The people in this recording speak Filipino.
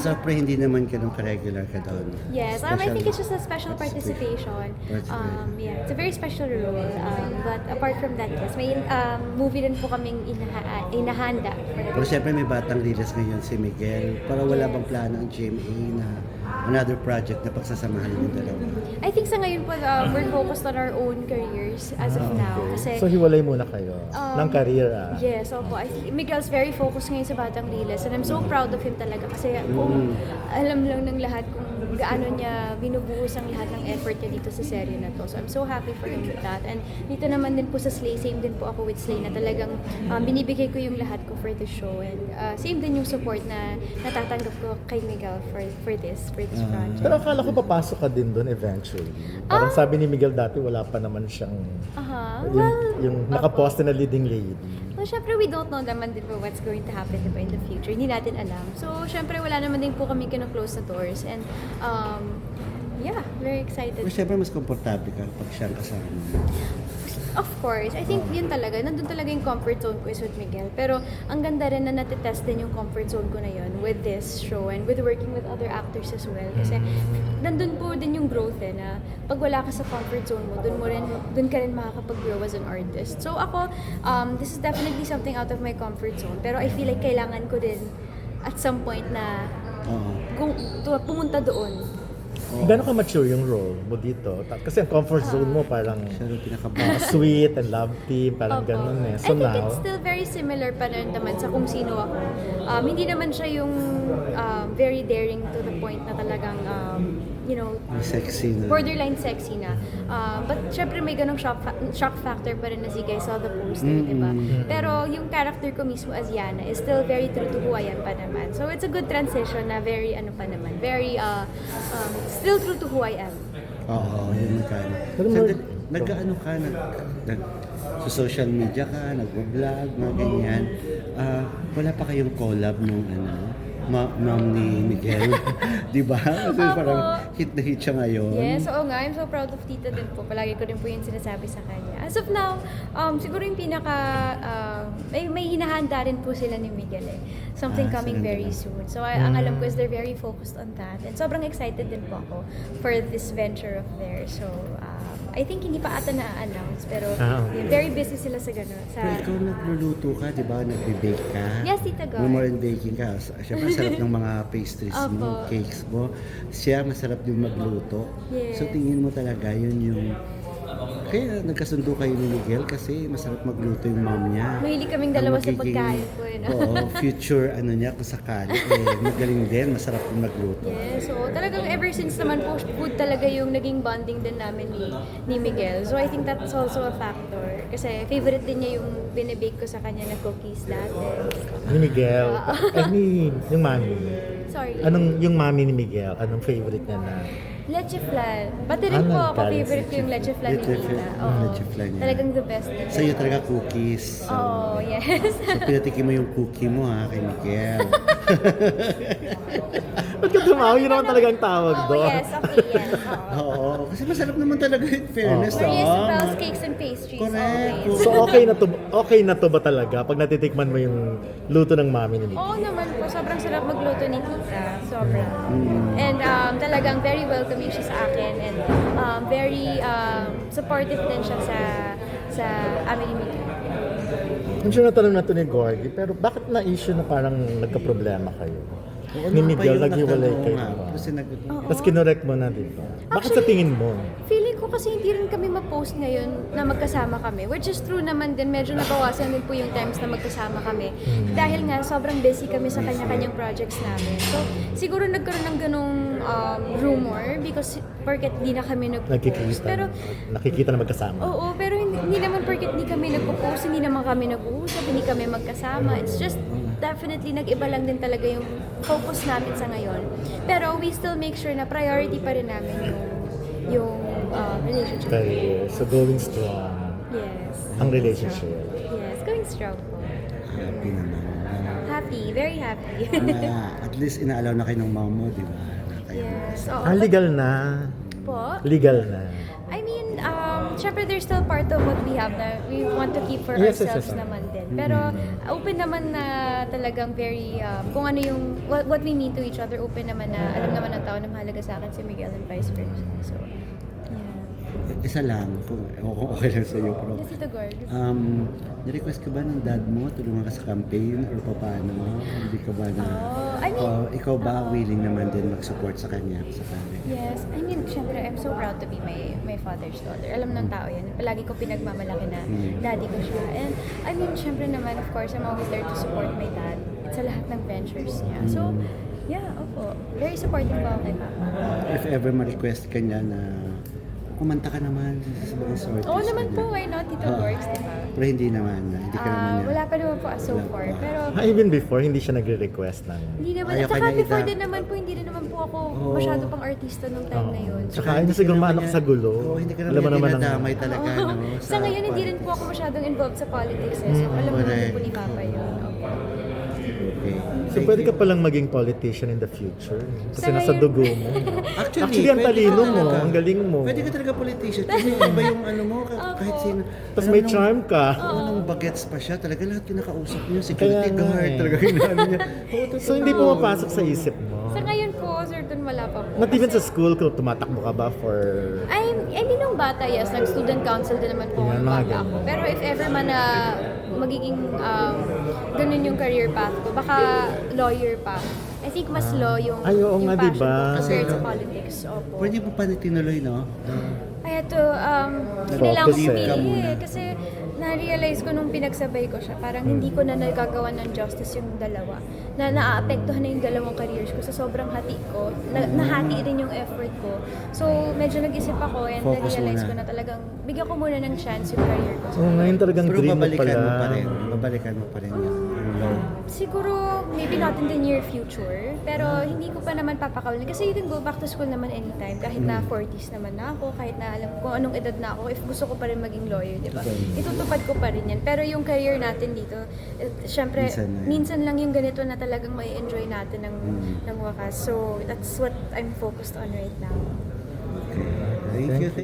So pre, hindi naman ganun ka-regular ka doon. Yes, I think it's just a special participation. Yeah, it's a very special role. But apart from that, yes, may movie din po kaming inahanda. Pero syempre may batang lilas ngayon si Miguel. Para wala bang plano ang GMA na another project na pagsasamahan yung dalawa? I think sa ngayon po, we're focused on our own careers as of now. Kasi, So hiwalay muna kayo ng career yes, opo. I think Miguel's very focused ngayon sa Batang Lilas and I'm so proud of him talaga kasi kung alam lang ng lahat kung gaano niya binubuhos ang lahat ng effort niya dito sa serye na to. So I'm so happy for him with that. And dito naman din po sa Slay, same din po ako with Slay na talagang binibigay ko yung lahat ko for the show and same din yung support na natatanggap ko kay Miguel for this project. Pero akala ko papasok ka din doon eventually. Parang sabi ni Miguel dati wala pa naman siyang yung nakaposte na leading lady. Well, syempre we don't know naman din po what's going to happen diba, in the future. Hindi natin alam. So, syempre wala naman din po kami kino-close na doors. And, yeah, very excited. Pero syempre mas komportable ka pag siyang kasama. Of course. I think yun talaga. Nandun talaga yung comfort zone ko is with Miguel. Pero ang ganda rin na natitest din yung comfort zone ko na yun with this show and with working with other actors as well. Kasi nandun po din yung growth na pag wala ka sa comfort zone mo, dun ka rin makakapag-grow as an artist. So ako, this is definitely something out of my comfort zone. Pero I feel like kailangan ko din at some point na pumunta doon. Gano'n ka mature yung role mo dito? Kasi ang comfort zone mo parang Siya yung pinakabata. sweet and love team, parang gano'n eh. So I think now, it's still very similar pa rin naman sa kung sino ako. Hindi naman siya yung very daring to the point na talagang, Sexy na. borderline sexy na. But syempre may ganong shock factor pa rin as you guys saw the poster, di ba? Pero yung character ko mismo as Yana is still very true to who I am pa naman. So it's a good transition na very very still true to who I am. Oo, yun ka. Nag-ano ka, sa social media ka, nag-vlog, mga ganyan. Wala pa kayong collab nung ma'am ni Miguel, di ba? Kasi parang hit na hit siya ngayon. Yes, oo nga. I'm so proud of Tita din po. Palagi ko din po yung sinasabi sa kanya. As of now, siguro yung may hinahanda rin po sila ni Miguel eh. Something coming very soon. So, ang alam ko is they're very focused on that. And sobrang excited din po ako for this venture of theirs. So, I think hindi pa ata na-announce, pero very busy sila sa gano'n. Pero ikaw nagluluto ka, di ba? Nagbe-bake ka. Yes, Tita Gar. No more in baking ka. Siyempre, sarap ng mga pastries mo, cakes mo. Siya, masarap din magluto. Yes. So, tingin mo talaga, yun yung... Kaya nagkasundo kayo ni Miguel kasi masarap magluto yung mom niya. Mahilig kaming dalawa sa pagkain po. Oo, future niya kung sakali. Magaling din, masarap din magluto. Yes, so talagang ever since naman po, food talaga yung naging bonding din namin ni Miguel. So I think that's also a factor. Kasi favorite din niya yung binibake ko sa kanya na cookies dati. ni Miguel, yung mami. Sorry. Yung mami ni Miguel, anong favorite niya na? Leche flan. Pati rin po ako, favorite ko yung leche flan ni Tita. Leche flan niya. Talagang the best. Sa'yo talaga cookies. So, Oh, yes. so pinatikim mo yung cookie mo kay Miguel. Ba't ka tumawa? Yun naman talagang tawag Oh, doon. yes. Okay, yes. Oo, kasi masarap naman talaga in fairness. Or yes, Bells, cakes and pastries. Correct. Always. So okay na to ba talaga pag natitikman mo yung luto ng mami ni Miguel? Oo naman po, sobrang sarap magluto ni Tita. Sobrang. And talagang very welcoming siya sa akin and very supportive din siya sa amin ni Miguel. Hindi siya natanong na to ni Gorgie, pero bakit na-issue na parang nagka-problema kayo? Ni Miguel, naghiwalay kayo. Tapos kinorek mo na, di ba? Bakit sa tingin mo? Feeling ko kasi hindi rin kami ma-post ngayon na magkasama kami. Which is true naman din, medyo nabawasan din po yung times na magkasama kami. Dahil nga, sobrang busy kami sa kanya-kanyang projects namin. So, siguro nagkaroon ng ganong rumor because porket di na kami nag-post. Nakikita na magkasama. Oo, pero hindi naman porket di kami nagpo-post, hindi naman kami nag-uusap, hindi kami magkasama. It's just definitely nag-iba lang din talaga yung focus namin sa ngayon. Pero we still make sure na priority pa rin namin yung relationship. Career. So going strong. Yes. Ang relationship. Yes, going strong po. Happy naman. Happy, very happy. At least inaalaw na kayo ng mom mo, di ba? Yes. Oo. Legal na. Po? Legal na. I mean, syempre there's still part of what we have na we want to keep for Yes, ourselves naman din. Pero open naman na talagang very, kung ano yung, what we mean to each other, open naman na, alam naman ng tao na mahalaga sa akin si Miguel and vice versa. So, yeah. Isa lang, kung okay lang sa'yo, pero Yes, Tito Gorg. nirequest ka ba ng dad mo tulungan ka sa campaign or paano? Hindi ka ba na, I mean, ikaw ba willing naman din mag-support sa kanya sa kanya? yes. I mean, syempre, I'm so proud to be my father's daughter. Alam ng tao yan. Palagi ko pinagmamalaki na daddy ko siya. And I mean, syempre naman, of course, I'm always there to support my dad sa lahat ng ventures niya. So, yeah, opo. Very supportive ako kay Papa. If ever ma-request ka niya na kumanta ka naman sa mga sorties. Oo naman ganyan. po, why not, Tito Gorgs, di ba? Pero hindi naman, hindi ka naman yan. Wala pa naman po so Wala far. pa. Pero, Even before, hindi siya nagre-request ng... hindi naman. Ayaw At saka kanya before ita- din naman po, hindi rin naman po ako Oo. masyado pang artista nung time na yun. Tsaka Hindi ayun siguro ka maano naman ka sa gulo. Oo, hindi ka Alam naman mo naman ang... dinadamay talaga. Oo. No, Sa ngayon, hindi rin po ako masyadong involved sa politics eh. So, alam mo naman po ni Papa yun. Opo. Okay. So pwede ka palang maging politician in the future. Kasi Sa nasa ngayon- dugo mo. Actually, ang pwede talino ka mo, talaga. ang galing mo. Pwede ka talaga politician. Kasi iba yung ano mo, kahit sino. Tapos Alam may mo nung- charm ka. Nung bagets pa siya, talaga lahat kinakausap niyo, security Kaya nga guard, eh. talaga ginano niya. Oo, totoo. So hindi pumapasok sa isip mo. Sa ngayon po, certain wala pa po. Not even Kasi- sa school, kung tumatakbo ka ba for... I mean, nung bata, yes, nag-student council din naman po Yan, nung mga bata ako. ganun. Pero if ever man na magiging ganun yung career path ko, baka lawyer pa. I think mas law yung, Ay, oo yung nga, passion diba? ko compared Kasi- sa politics. Opo. Pwede mo pa tinuloy, no? I had to, kailangan ko Focus ka pumili muna. eh. Kasi na-realize ko nung pinagsabay ko siya, parang hindi ko na nagagawa ng justice yung dalawa. Na naaapektuhan na yung dalawang careers ko sa sobrang hati ko. Nahati din yung effort ko. So, medyo nag-isip ako and Focus na-realize muna. ko na talagang bigyan ko muna ng chance yung career ko. Oh, ngayon talagang Pero dream mo babalikan pala. mo pa rin. Babalikan mo pa rin yung law. Siguro, maybe not in the near future, pero hindi ko pa naman papakawalin. Kasi you can go back to school naman anytime, kahit na 40s naman na ako, kahit na alam ko anong edad na ako, if gusto ko pa rin maging lawyer, di ba? Itutupad ko pa rin yan. Pero yung career natin dito, syempre, Minsan na yan. minsan lang yung ganito na talagang may enjoy natin ng wakas. So, that's what I'm focused on right now. Thank you.